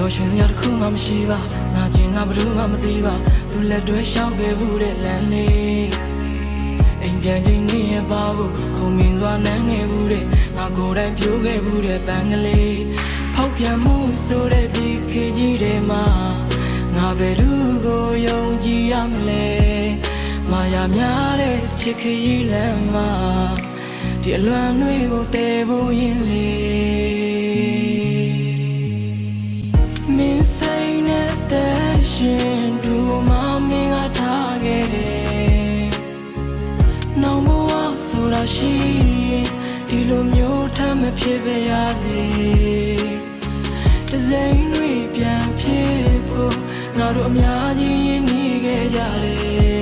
ပြောရှင်စရာတစ်ခုမှမရှိပါနာကျင်ငါဘယ်သူမှမသိပါသူလက်တွဲရှောက်ခဲ့ဘူးတဲ့လမ်းလေးအိမ်ပြန်ချိန်နေရပါဘူးခုံမြင်စွာနမ်းနေဘူးတဲ့ငါကိုယ်တိုင်ပြိုးခဲ့ဘူးတဲ့ပန်းကလေးဖောက်ပြန်မှုဆိုတဲ့ဒီခေတ်ကြီးထဲမှာငါဘယ်သူကိုယုံကြည်ရမလဲမာယာများတဲ့ချစ်ခရီးလမ်းမှာဒီအလွန်တွေကိုတည်ဖို့ရင်လေမင်းစိတ်နဲ့တဲ့ရှင်သူမမင်းကထားခဲ့တယ်နောင်ဘဝဆိုတာရှိဒီလိုမျိုးထမ်းမဖြစ်ပါရစေတစိမ့်တွေပြန်ဖြစ်ဖို့ငါတို့အများကြီးရင်းနှီးခဲ့ကြတယ်